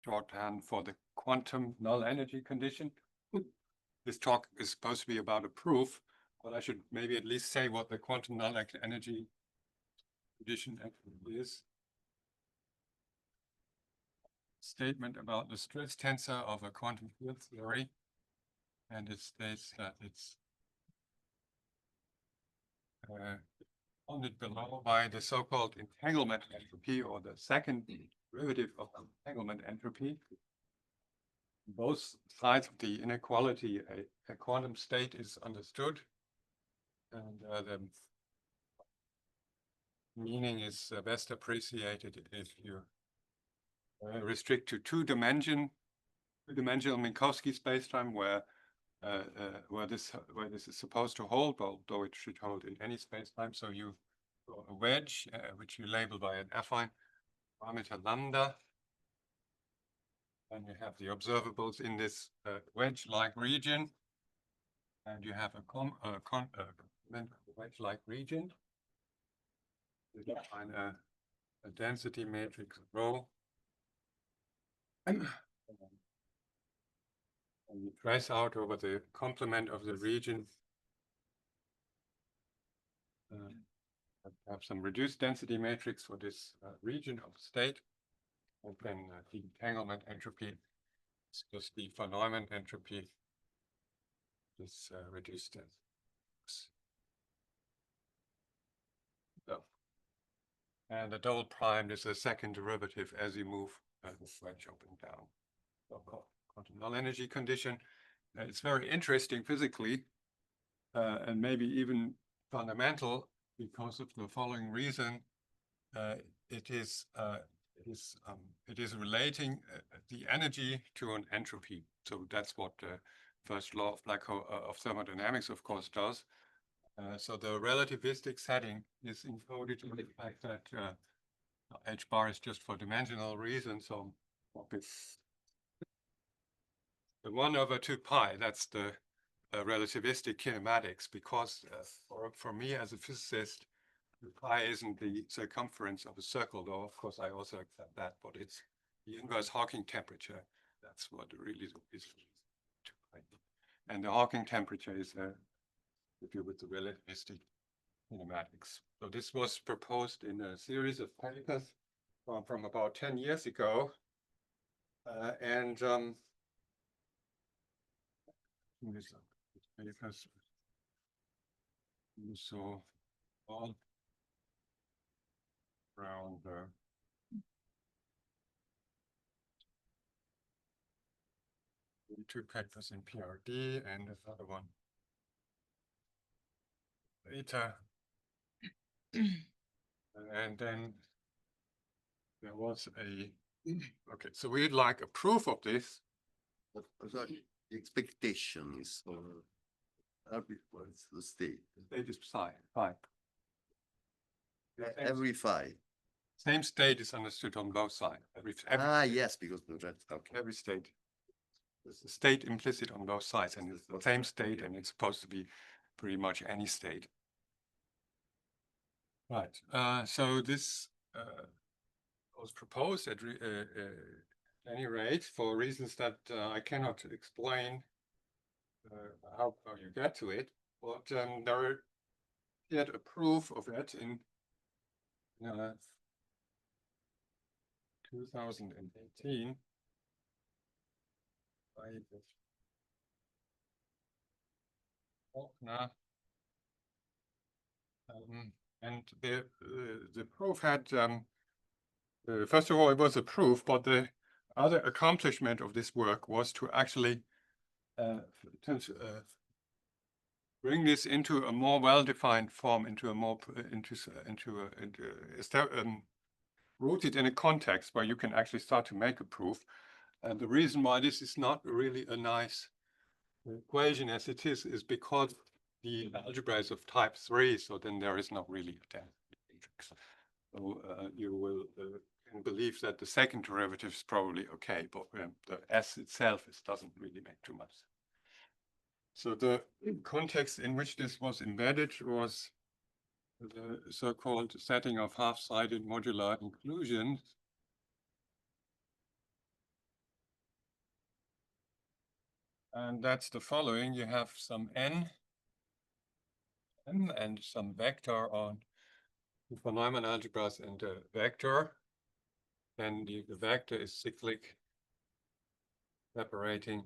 shorthand for the quantum null energy condition. This talk is supposed to be about a proof, but I should maybe at least say what the quantum null energy condition actually is. Statement about the stress tensor of a quantum field theory, and it states that it's bounded below by the so-called entanglement entropy, or the second derivative of entanglement entropy. Both sides of the inequality, a quantum state is understood, and the meaning is best appreciated if you restrict to two-dimensional Minkowski spacetime, where this is supposed to hold, although it should hold in any spacetime. So you draw a wedge, which you label by an affine parameter lambda, and you have the observables in this wedge-like region, and you have a wedge-like region. You define a density matrix rho. And you trace out over the complement of the region. Have some reduced density matrix for this region of state. And then the entanglement entropy is just the von Neumann entropy, this reduced density. So, and the double prime is a second derivative as you move the wedge up and down. So quantum null energy condition. It's very interesting physically, and maybe even fundamental, because of the following reason. It is relating the energy to an entropy. So that's what the first law of black hole of thermodynamics, of course, does. So the relativistic setting is encoded in the fact that h bar is just for dimensional reasons. So the 1/2 pi, that's the relativistic kinematics, because for me as a physicist, the pi isn't the circumference of a circle, though of course I also accept that, but it's the inverse Hawking temperature. That's what really is. And the Hawking temperature is if you with the relativistic kinematics. So this was proposed in a series of papers from about 10 years ago, and these papers so all around two papers in PRD and another one later. And then there was okay, so we'd like a proof of this. Sorry, the expectation is what's the state? The state is phi. Every phi. Same state is understood on both sides. Every yes, because the red. Okay. Every state. There's a state implicit on both sides, and it's the same state, and it's supposed to be pretty much any state. Right. So this was proposed at any rate for reasons that I cannot explain how you get to it, but there yet a proof of it in 2018 by Faulkner. And the proof had, first of all, it was a proof, but the other accomplishment of this work was to actually bring this into a more well-defined form, into a more rooted in a context where you can actually start to make a proof. And the reason why this is not really a nice equation as it is because the algebra is of type 3, so then there is not really a density matrix. So you will believe that the second derivative is probably okay, but the S itself doesn't really make too much. So the context in which this was embedded was the so-called setting of half-sided modular inclusions. And that's the following. You have some n, m, and some vector on von Neumann algebras and a vector. And the vector is cyclic, separating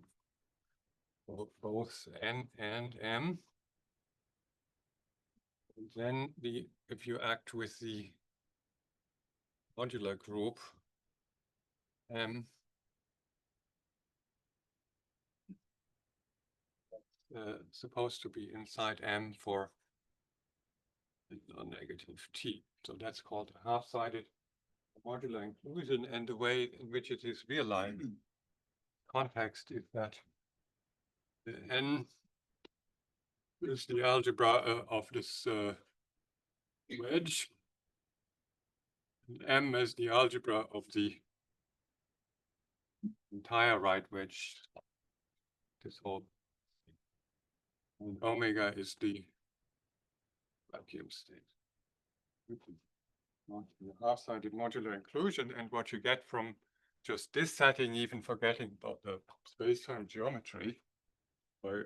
both n and m. And then if you act with the modular group m, supposed to be inside M for non-negative T. So that's called a half-sided modular inclusion, and the way in which it is realized context is that the N is the algebra of this wedge, and M is the algebra of the entire right wedge, this whole, and omega is the vacuum state. Half-sided modular inclusion, and what you get from just this setting, even forgetting about the space-time geometry, by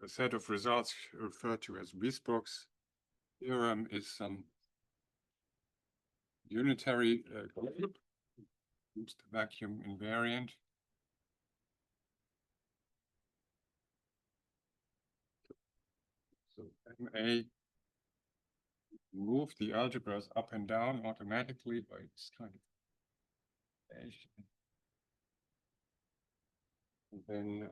a set of results referred to as Wiesbrock's theorem, is some unitary group, it's the vacuum invariant. So MA move the algebras up and down automatically by this kind of relation. And then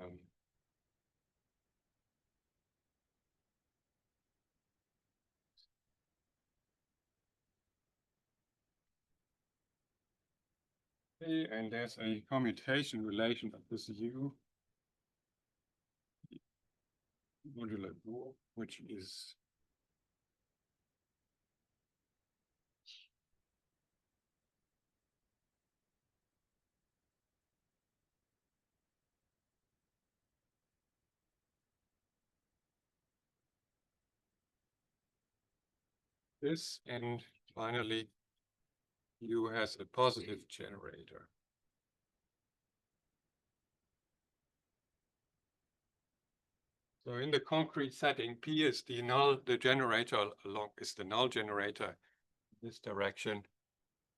and there's a commutation relation of this U modular group, which is this, and finally U has a positive generator. So in the concrete setting, P is the generator is the null generator in this direction.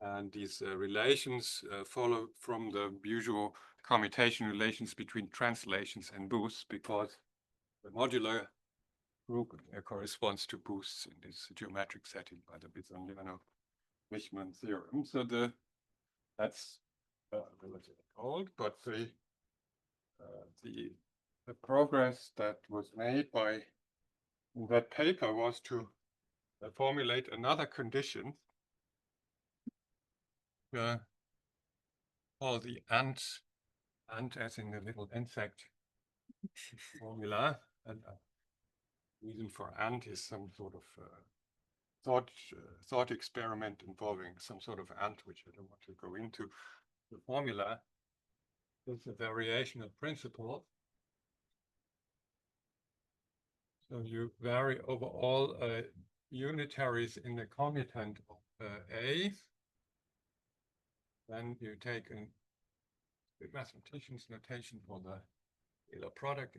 And these relations follow from the usual commutation relations between translations and boosts, because the modular group corresponds to boosts in this geometric setting by the Bissonliano-Wichmann theorem. So that's relatively old, but the progress that was made by that paper was to formulate another condition called the ant as in the little insect formula. And reason for ant is some sort of thought experiment involving some sort of ant, which I don't want to go into. The formula is a variational principle. So you vary over all unitaries in the commutant of A. Then you take a mathematician's notation for the scalar product.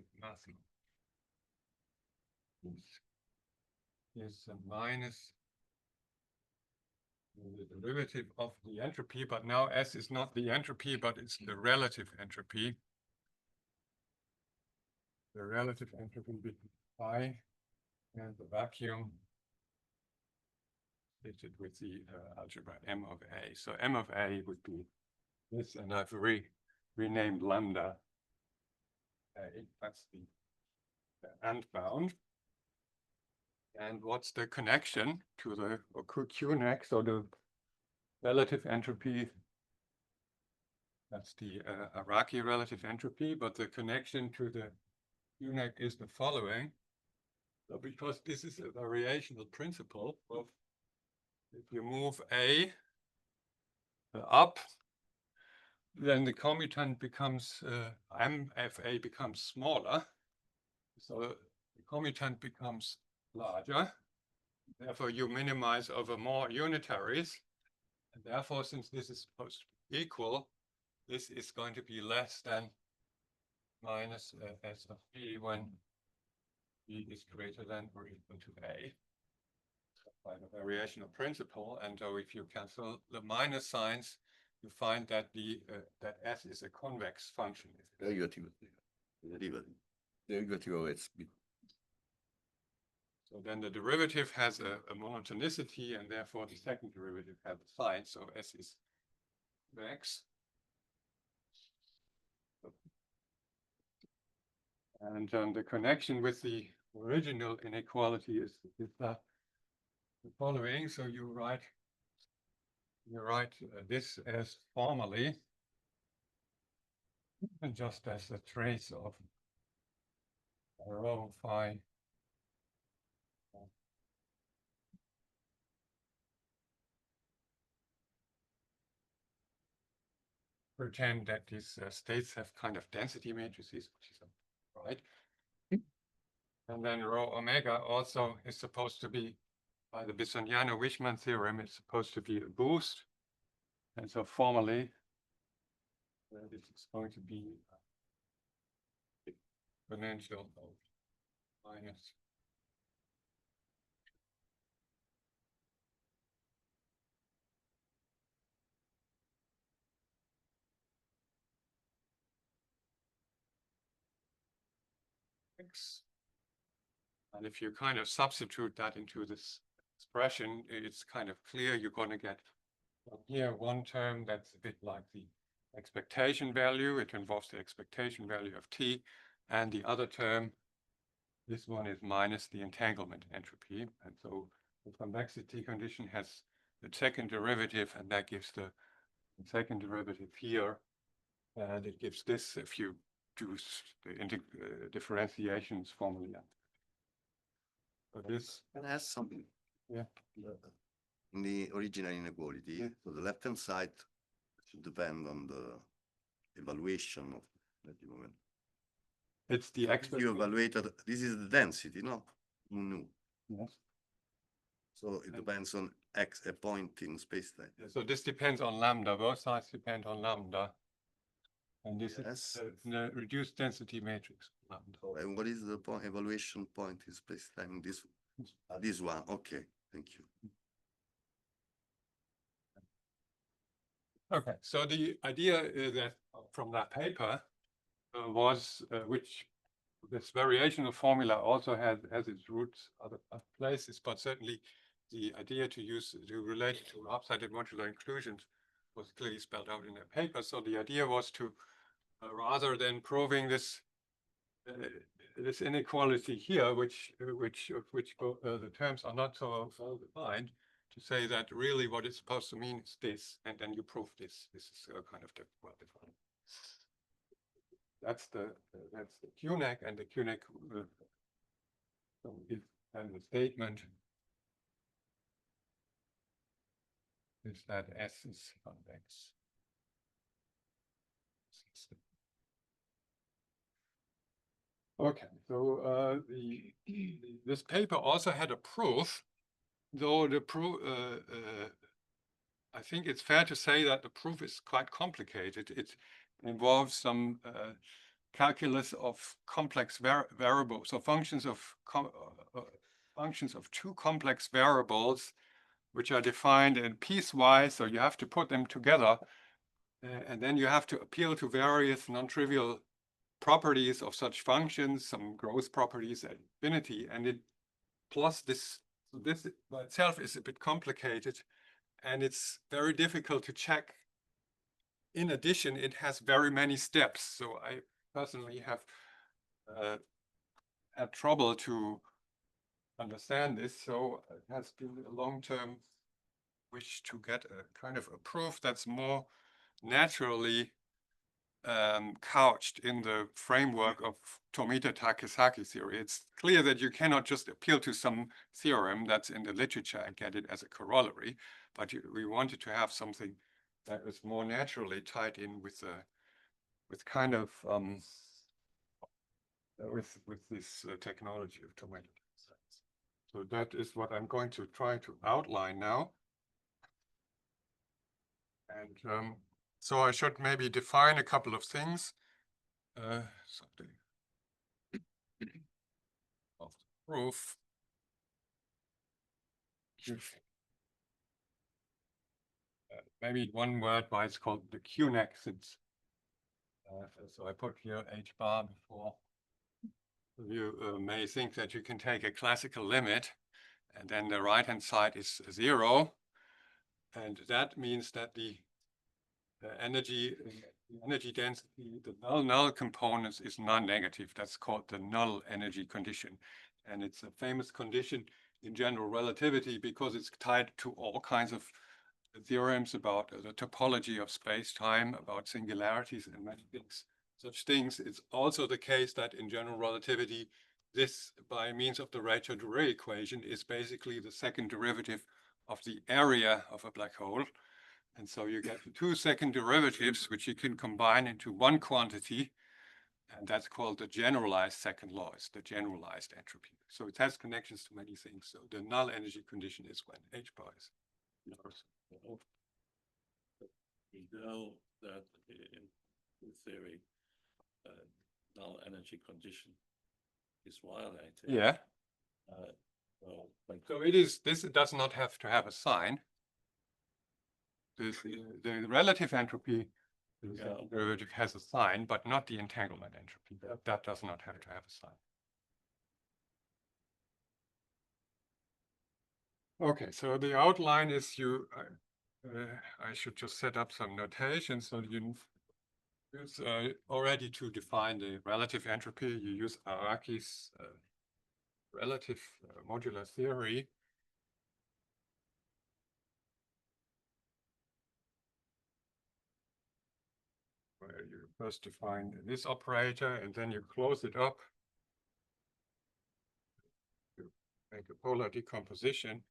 Is minus the derivative of the entropy, but now S is not the entropy, but it's the relative entropy. The relative entropy between phi and the vacuum stated with the algebra M of A. So M of A would be this, and I've renamed lambda A. That's the ant bound. And what's the connection to the QNEC? So the relative entropy, that's the Araki relative entropy, but the connection to the QNEC is the following. So because this is a variational principle of if you move A up, then the commutant becomes MFA becomes smaller. So the commutant becomes larger. Therefore, you minimize over more unitaries. And therefore, since this is supposed to be equal, this is going to be less than minus S of B when B is greater than or equal to A. By the variational principle, and so if you cancel the minus signs, you find that that S is a convex function. Derivativo. Derivativo is B. So then the derivative has a monotonicity, and therefore the second derivative has a sign. So S is convex. And the connection with the original inequality is that the following. So you write this as formally, and just as a trace of rho phi pretend that these states have kind of density matrices, which is right. And then rho omega also is supposed to be, by the Bissoniano-Wishman theorem, it's supposed to be a boost. And so formally, this is going to be exponential of minus x. And if you kind of substitute that into this expression, it's kind of clear you're going to get here one term that's a bit like the expectation value. It involves the expectation value of t, and the other term, this one is minus the entanglement entropy. And so the convexity condition has the second derivative, and that gives the second derivative here, and it gives this if you do the differentiations formally. So this Can I ask something? Yeah. In the original inequality, Yeah. so the left-hand side should depend on the evaluation of that moment. it's the You expectation. evaluated, this is the density, no? Nu. Yes. So it depends on X, a point in space-time. So this depends on lambda. Both sides depend on lambda. And this Yes. is the reduced density matrix. Lambda. And what is the point, evaluation point in space-time? This one, okay, thank you. Okay, so the idea is that from that paper was which this variational formula also has its roots other places, but certainly the idea to relate it to upsided modular inclusions was clearly spelled out in that paper. So the idea was to rather than proving this this inequality here, which the terms are not so well defined, to say that really what it's supposed to mean is this, and then you prove this. This is kind of well defined. That's the QNEC, and the QNEC and the statement is that S is convex. Okay, so this paper also had a proof, though the proof, I think it's fair to say that the proof is quite complicated. It involves some calculus of complex variables, so functions of two complex variables, which are defined in piecewise. So you have to put them together, and then you have to appeal to various non-trivial properties of such functions, some growth properties at infinity, and it plus this by itself is a bit complicated, and it's very difficult to check. In addition, it has very many steps, so I personally have had trouble to understand this. So it has been a long-term wish to get a kind of a proof that's more naturally couched in the framework of Tomita-Takesaki theory. It's clear that you cannot just appeal to some theorem that's in the literature and get it as a corollary, but we wanted to have something that is more naturally tied in with kind of with this technology of Tomita-Takesaki. So that is what I'm going to try to outline now. And so I should maybe define a couple of things. something of the proof. Maybe one word why it's called the QNEC, since so I put here H bar before. You may think that you can take a classical limit and then the right hand side is 0, and that means that the energy density, the null components, is non-negative. That's called the null energy condition, and it's a famous condition in general relativity because it's tied to all kinds of theorems about the topology of space-time, about singularities and many things. Such things. It's also the case that in general relativity, this, by means of the Rayleigh-Drury equation, is basically the second derivative of the area of a black hole. And so you get 2 second derivatives, which you can combine into one quantity, and that's called the generalized second law. It's the generalized entropy. So it has connections to many things. So the null energy condition is when H bar is null. We know that in theory, null energy condition is violated. Yeah. So it is. This does not have to have a sign. The relative entropy derivative has a sign, but not the entanglement entropy. That does not have to have a sign. Okay, so the outline is I should just set up some notation. So you use already to define the relative entropy, you use Araki's relative modular theory. Where you first define this operator and then you close it up. You make a polar decomposition.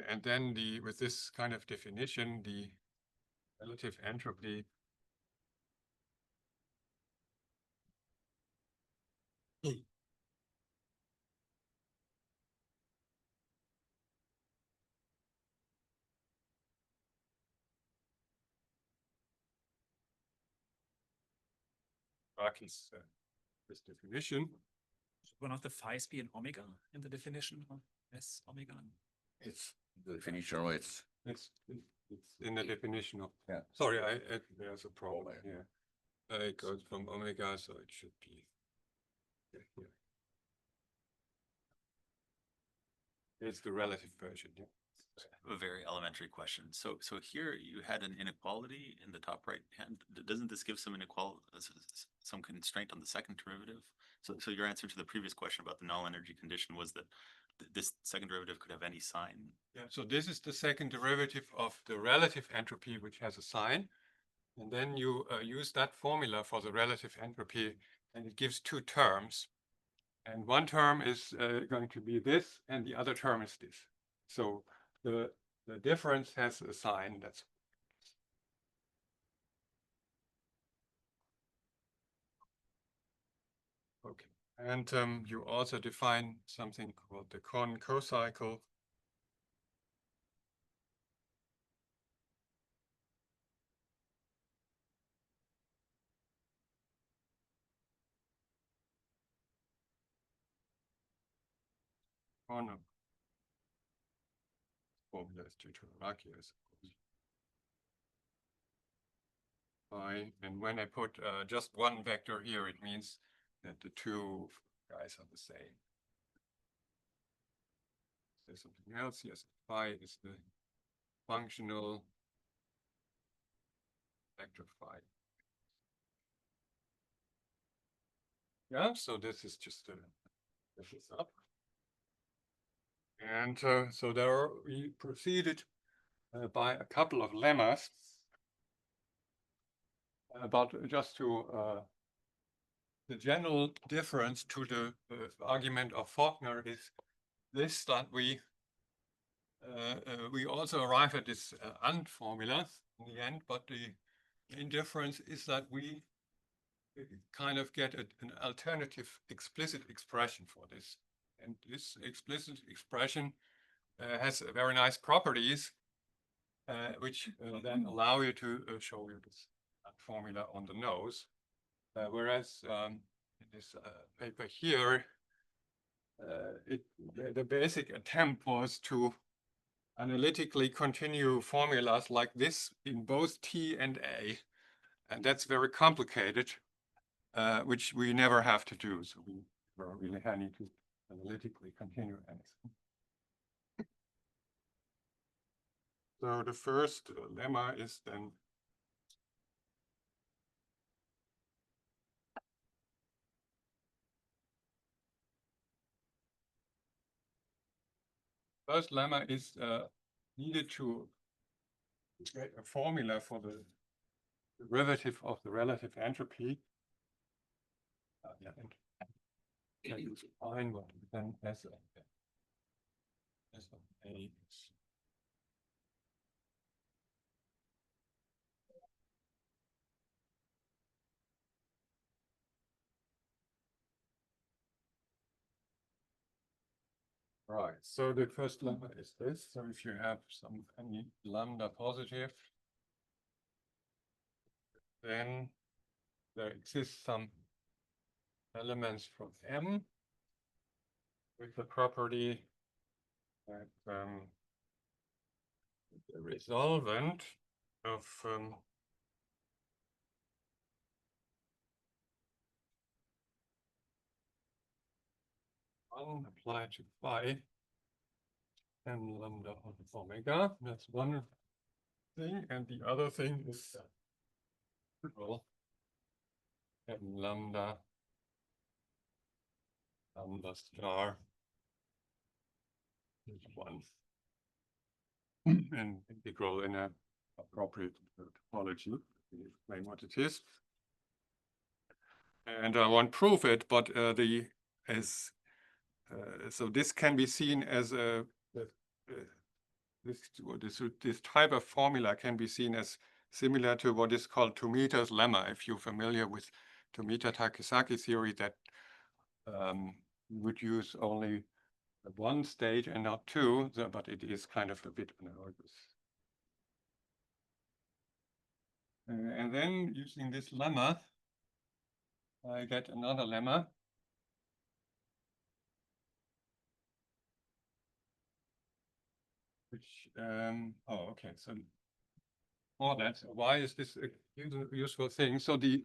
And then with this kind of definition, the relative entropy Araki's this definition. One of the phi's be an omega in the definition of S omega? It's the definition, or it's in the definition of. Yeah. Sorry, there's a problem here. It goes from omega, so it should be. Yeah. It's the relative version. Yeah. A very elementary question. So here you had an inequality in the top right hand. Doesn't this give some inequality, some constraint on the second derivative? So your answer to the previous question about the null energy condition was that this second derivative could have any sign. Yeah. So this is the second derivative of the relative entropy, which has a sign, and then you use that formula for the relative entropy, and it gives 2 terms, and one term is going to be this, and the other term is this. So the difference has a sign. That's okay. And you also define something called the Kohn cocycle. Kohn formula is due to Araki, I suppose. And when I put just one vector here, it means that the 2 guys are the same. Is there something else? Yes, phi is the functional vector phi. Yeah, so this is just this is up. And so there we proceeded by a couple of lemmas. But just to the general difference to the argument of Faulkner is this, that we also arrive at this AND formula in the end, but the main difference is that we kind of get an alternative explicit expression for this and this explicit expression has very nice properties, which then allow you to show you this formula on the nose. Whereas in this paper here, the basic attempt was to analytically continue formulas like this in both T and A. And that's very complicated, which we never have to do. So we really need to analytically continue anything. So the first lemma is then first lemma is needed to get a formula for the derivative of the relative entropy. Yeah, and that is fine, but then S of A is right. So the first lemma is this. So if you have any lambda positive, then there exists some elements from M with the property that the resolvent of one applied to phi m lambda of omega. That's one thing, and the other thing is m lambda star is one, and integral in a appropriate topology. We explain what it is, and I won't prove it, but so this can be seen as this type of formula can be seen as similar to what is called Tomita's lemma. If you're familiar with Tomita-Takesaki theory, that would use only one stage and not two, but it is kind of a bit analogous. And then using this lemma, I get another lemma. Which, okay, so for that, why is this a useful thing? So the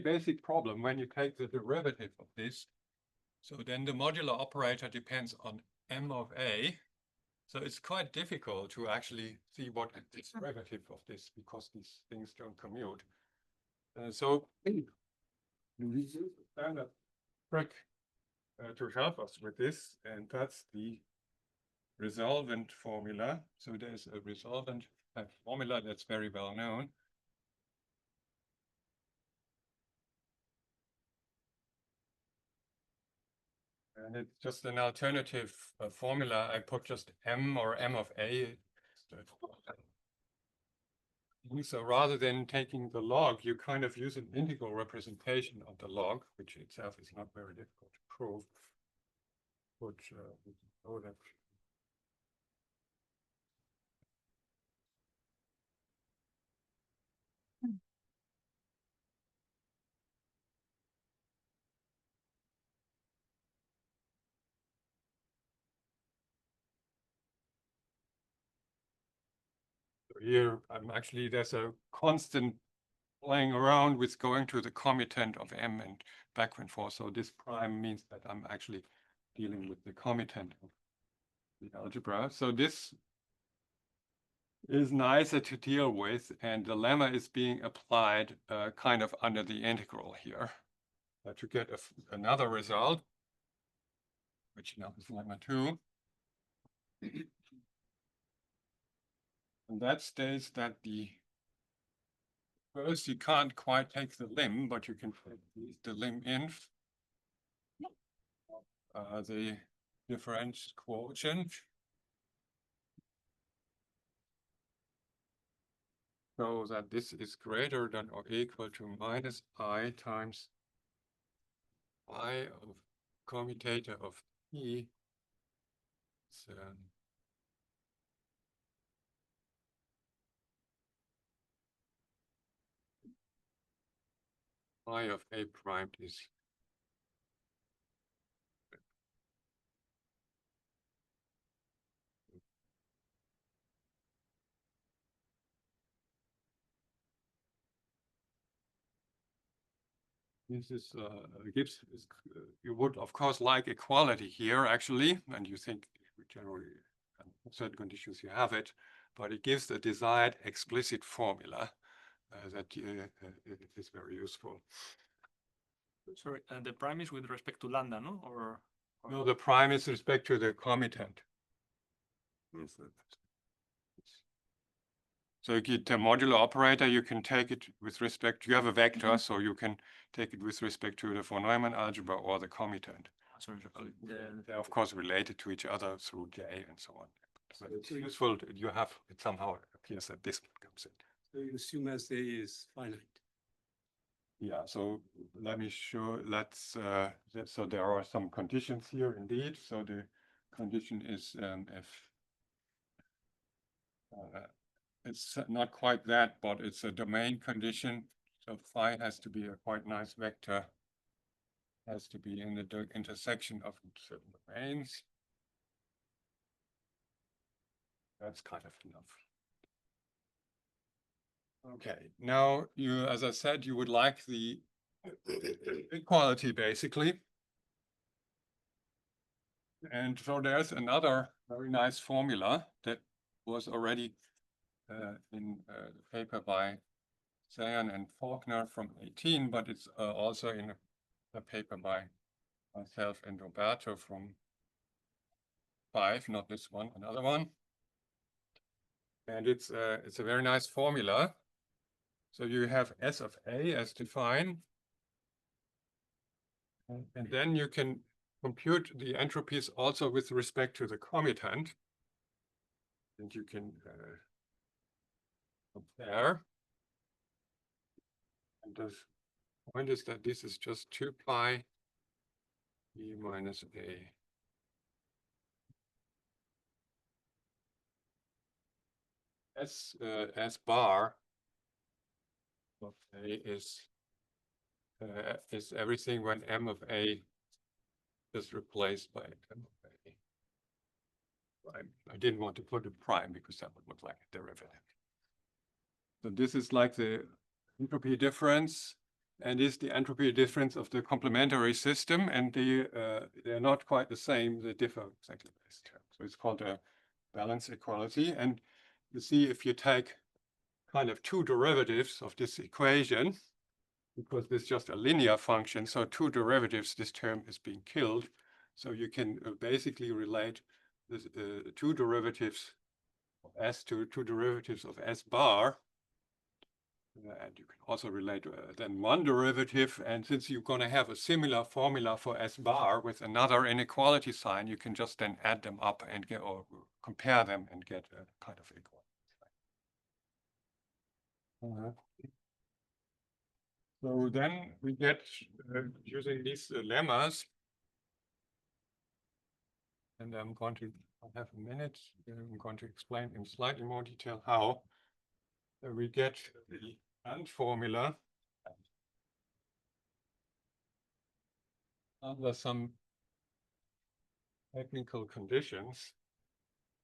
basic problem when you take the derivative of this, so then the modular operator depends on M of A. So it's quite difficult to actually see what is the derivative of this because these things don't commute. So we use a standard trick to help us with this, and that's the resolvent formula. So there's a resolvent formula that's very well known. And it's just an alternative formula. I put just M or M of A. So rather than taking the log, you kind of use an integral representation of the log, which itself is not very difficult to prove. Which we know that. Here, there's a constant playing around with going to the commutant of M and back and forth. So this prime means that I'm actually dealing with the commutant of the algebra. So this is nicer to deal with, and the lemma is being applied kind of under the integral here to get another result, which now is lemma 2. And that states that first you can't quite take the limb, but you can take the limb in the difference quotient. So that this is greater than or equal to minus I times I of commutator of T So, phi of A primed is this is gives you would of course like equality here actually, and you think generally in certain conditions you have it, but it gives the desired explicit formula that is very useful. Sorry, the prime is with respect to lambda, no? Or No, the prime is respect to the commutant. Yes, So you get a modular operator, you can take it with respect, you have a vector, so you can take it with respect to the von Neumann algebra or the commutant. sorry, They're of course related to each other through J and so on. But it's useful, you have, it somehow appears that this comes in. So you assume as A is finite. Yeah, so let me show, so there are some conditions here indeed. So the condition is if it's not quite that, but it's a domain condition. So phi has to be a quite nice vector, has to be in the intersection of certain domains. That's kind of enough. Okay, now you, as I said, you would like the equality basically. And so there's another very nice formula that was already in the paper by Zayan and Faulkner from 18, but it's also in a paper by myself and Roberto from 5, not this one, another one. And it's a very nice formula. So you have S of A as defined. And then you can compute the entropies also with respect to the commutant. And you can compare. And the point is that this is just 2 pi E minus A. S bar of A is everything when M of A is replaced by M of A. Prime. I didn't want to put a prime because that would look like a derivative. So this is like the entropy difference, and is the entropy difference of the complementary system, and they're not quite the same. They differ exactly by this term. So it's called a balance equality. And you see, if you take kind of two derivatives of this equation, because this is just a linear function, so two derivatives, this term is being killed. So you can basically relate this, two derivatives of S to two derivatives of S bar. And you can also relate then one derivative. And since you're going to have a similar formula for S bar with another inequality sign, you can just then add them up and get, or compare them and get a kind of equality. So then we get using these lemmas, and I'm going to have a minute. I'm going to explain in slightly more detail how we get the AND formula under some technical conditions,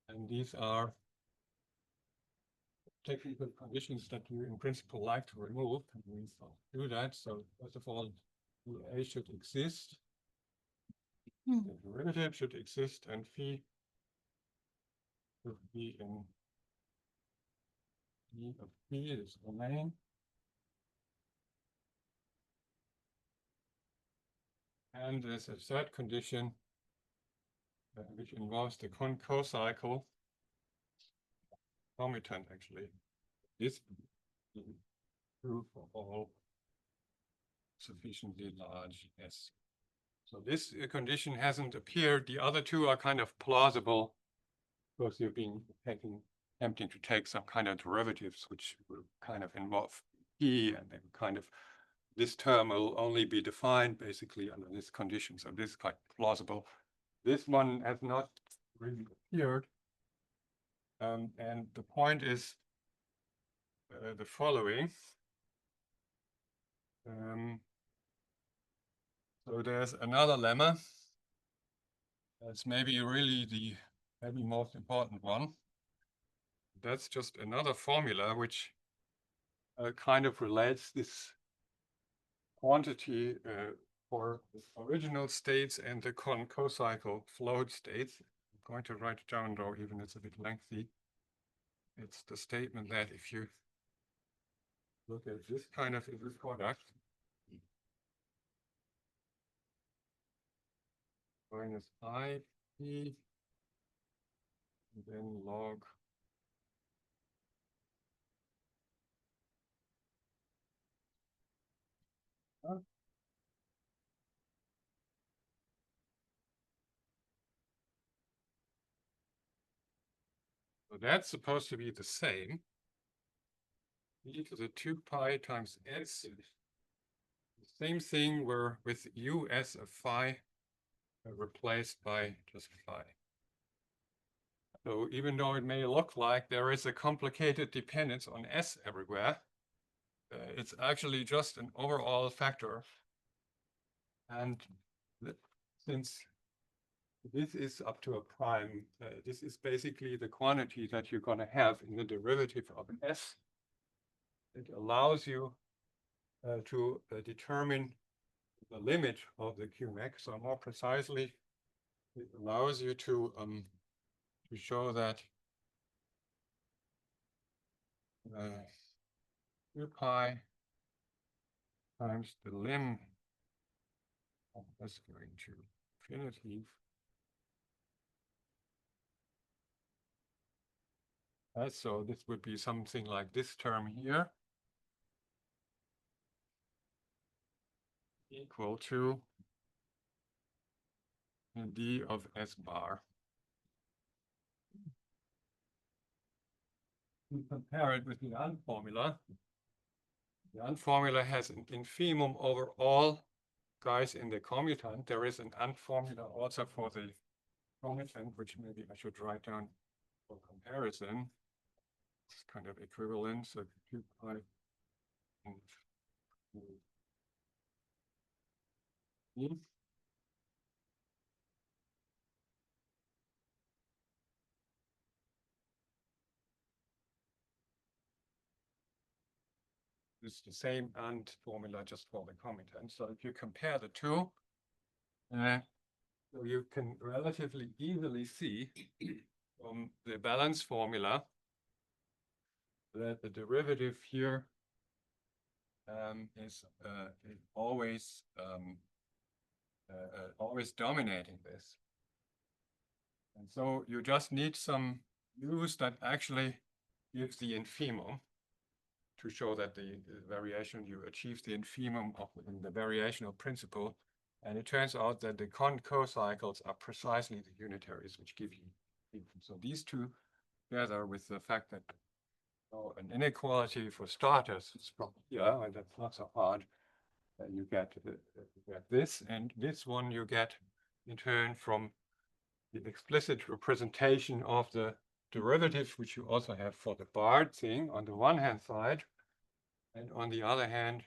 and these are technical conditions that you in principle like to remove, and we do that. So first of all, A should exist, the derivative should exist, and phi should be in E of P is domain. And there's a third condition which involves the co-cycle commutant actually. This is true for all sufficiently large S. So this condition hasn't appeared. The other two are kind of plausible because you've been attempting to take some kind of derivatives which will kind of involve P, and then kind of this term will only be defined basically under this condition. So this is quite plausible. This one has not really appeared. And the point is the following. So there's another lemma. That's maybe really the maybe most important one. That's just another formula which kind of relates this quantity for the original states and the co-cycle flowed states. I'm going to write it down though, even it's a bit lengthy. It's the statement that if you look at this kind of product, minus I P, and then log so that's supposed to be the same. E to the 2 pi times s. The same thing where with u as a phi replaced by just phi. So even though it may look like there is a complicated dependence on s everywhere, it's actually just an overall factor. And since this is up to a prime, this is basically the quantity that you're going to have in the derivative of s. It allows you to determine the limit of the QNEC. So more precisely, it allows you to show that 2 pi times the lim of s going to infinity. So this would be something like this term here equal to d of s bar. We compare it with the AND formula. The AND formula has an infimum over all guys in the commutant. There is an AND formula also for the commutant, which maybe I should write down for comparison. It's kind of equivalent. So 2 pi and it's the same AND formula just for the commutant. So if you compare the two, so you can relatively easily see from the balance formula that the derivative here is always dominating this. And so you just need some use that actually gives the infimum to show that the variation, you achieve the infimum of in the variational principle. And it turns out that the co-cycles are precisely the unitaries which give you infimum. So these two, together with the fact that an inequality for starters is from here, and that's not so hard, you get this, and this one you get in turn from the explicit representation of the derivative, which you also have for the Bard thing on the one hand side, and on the other hand,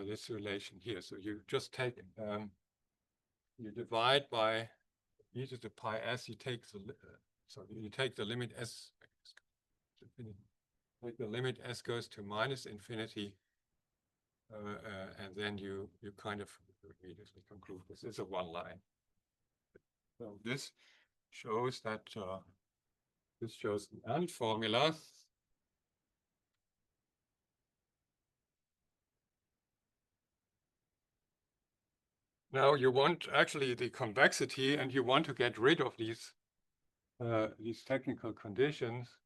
this relation here. So you just take, you divide by e to the pi s, you take the, so you take the limit s, take the limit s goes to minus infinity, and then you kind of immediately conclude this is a one line. So this shows that this shows the AND formula. Now you want actually the convexity, and you want to get rid of these technical conditions.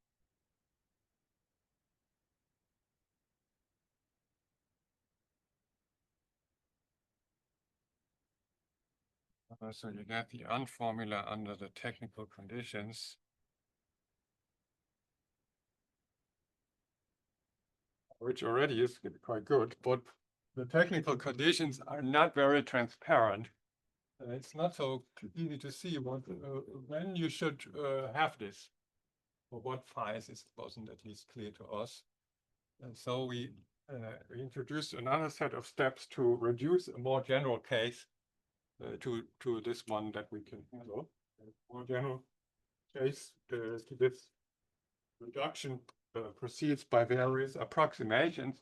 So you get the AND formula under the technical conditions. Which already is quite good, but the technical conditions are not very transparent. it's not so easy to see what, when you should have this, or what phi's. It wasn't at least clear to us. And so we introduced another set of steps to reduce a more general case to this one that we can handle. A more general case to this reduction proceeds by various approximations.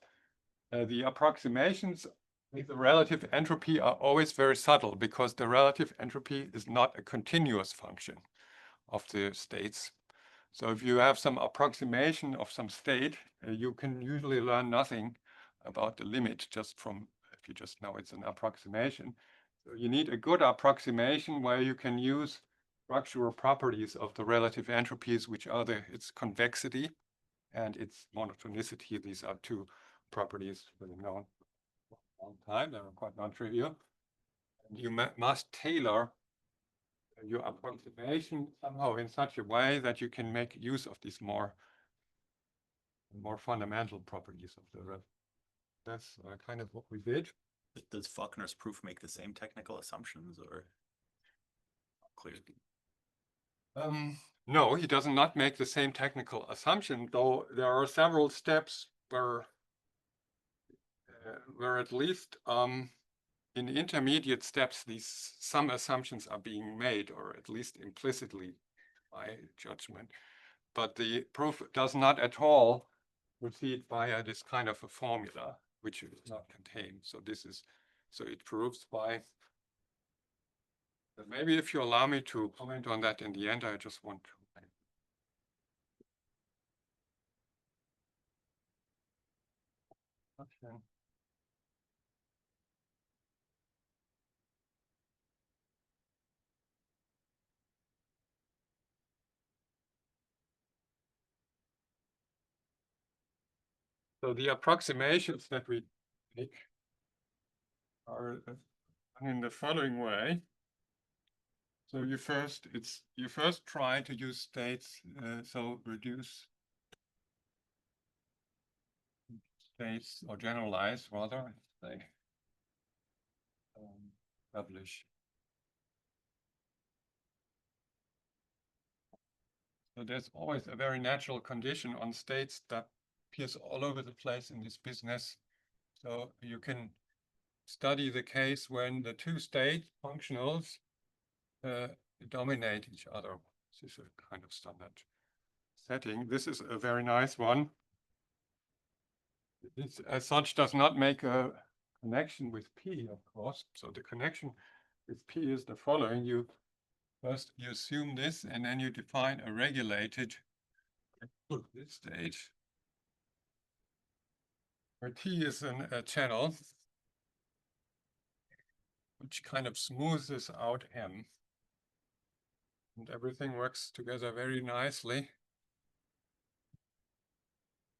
The approximations with the relative entropy are always very subtle because the relative entropy is not a continuous function of the states. So if you have some approximation of some state, you can usually learn nothing about the limit just from, if you just know it's an approximation. So you need a good approximation where you can use structural properties of the relative entropies, which are its convexity and its monotonicity. These are two properties that are known for a long time. They are quite non-trivial. And you must tailor your approximation somehow in such a way that you can make use of these more fundamental properties of the relative. That's kind of what we did. Does Faulkner's proof make the same technical assumptions or? Clear. No, he does not make the same technical assumption, though there are several steps where at least in the intermediate steps, some assumptions are being made, or at least implicitly by judgment. But the proof does not at all proceed via this kind of a formula, which is not contained. So it proves by. Maybe if you allow me to comment on that in the end, I just want to. Okay. So the approximations that we make are in the following way. So you first try to use states, so reduce states or generalize rather, say, publish. So there's always a very natural condition on states that appears all over the place in this business. So you can study the case when the two state functionals dominate each other. This is a kind of standard setting. This is a very nice one. This, as such, does not make a connection with P, of course. So the connection with P is the following. First, you assume this, and then you define a regulated state where T is a channel which kind of smoothes out M. And everything works together very nicely.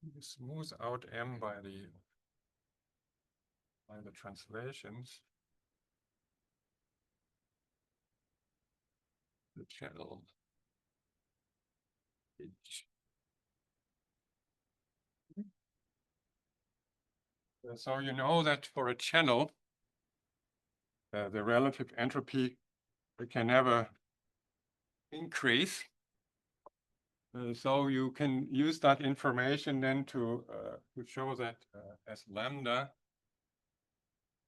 You smooth out M by the translations. The channel H. So you know that for a channel, the relative entropy can never increase. So you can use that information then to show that as lambda,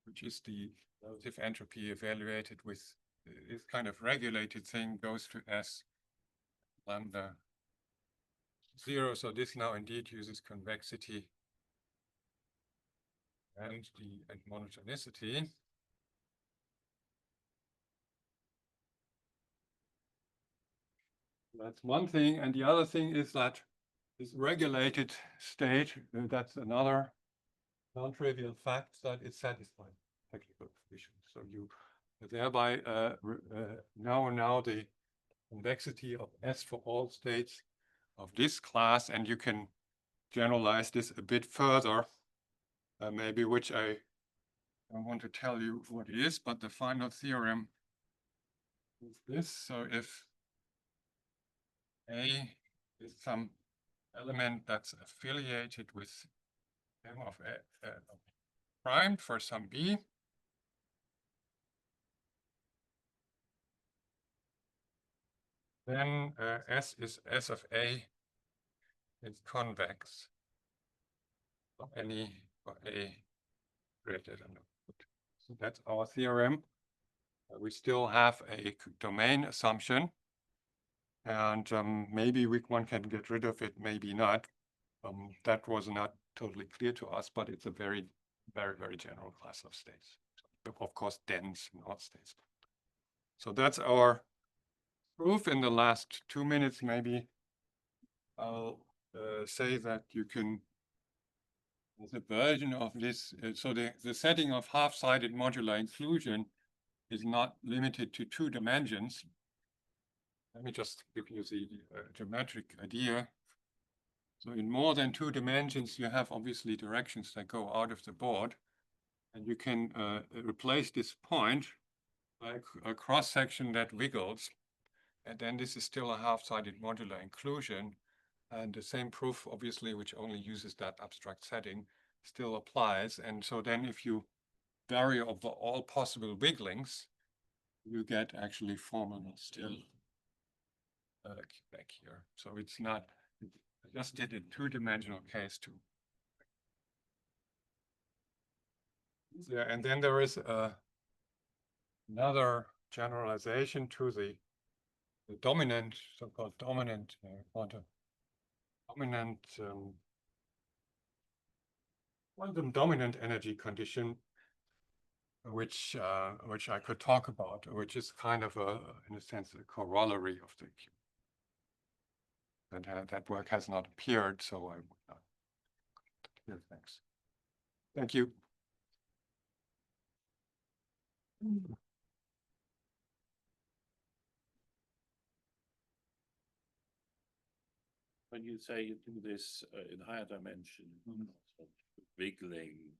which is the relative entropy evaluated with this kind of regulated thing, goes to S lambda 0. So this now indeed uses convexity and monotonicity. That's one thing. And the other thing is that this regulated state, that's another non-trivial fact that it satisfies technical conditions. So you thereby know the convexity of S for all states of this class, and you can generalize this a bit further, maybe, which I don't want to tell you what it is, but the final theorem is this. So if A is some element that's affiliated with M of A prime for some B, then S is S of A. It's convex. Of any for A greater than. So that's our theorem. We still have a domain assumption. And maybe one can get rid of it, maybe not. That was not totally clear to us, but it's a very, very general class of states. Of course, dense in all states. So that's our proof. In the last 2 minutes, maybe I'll say that you can, the version of this, so the setting of half-sided modular inclusion is not limited to 2 dimensions. Let me just give you the geometric idea. So in more than 2 dimensions, you have obviously directions that go out of the board. And you can replace this point by a cross-section that wiggles. And then this is still a half-sided modular inclusion. And the same proof, obviously, which only uses that abstract setting, still applies. And so then if you vary over all possible wigglings, you get actually formula still back here. So it's not, I just did a 2-dimensional case too. Yeah, and then there is another generalization to the dominant, so-called dominant quantum dominant energy condition, which I could talk about, which is kind of in a sense, a corollary of the Q. That work has not appeared, so I would not. Here, thanks. Thank you. When you say you do this in higher dimension, wiggling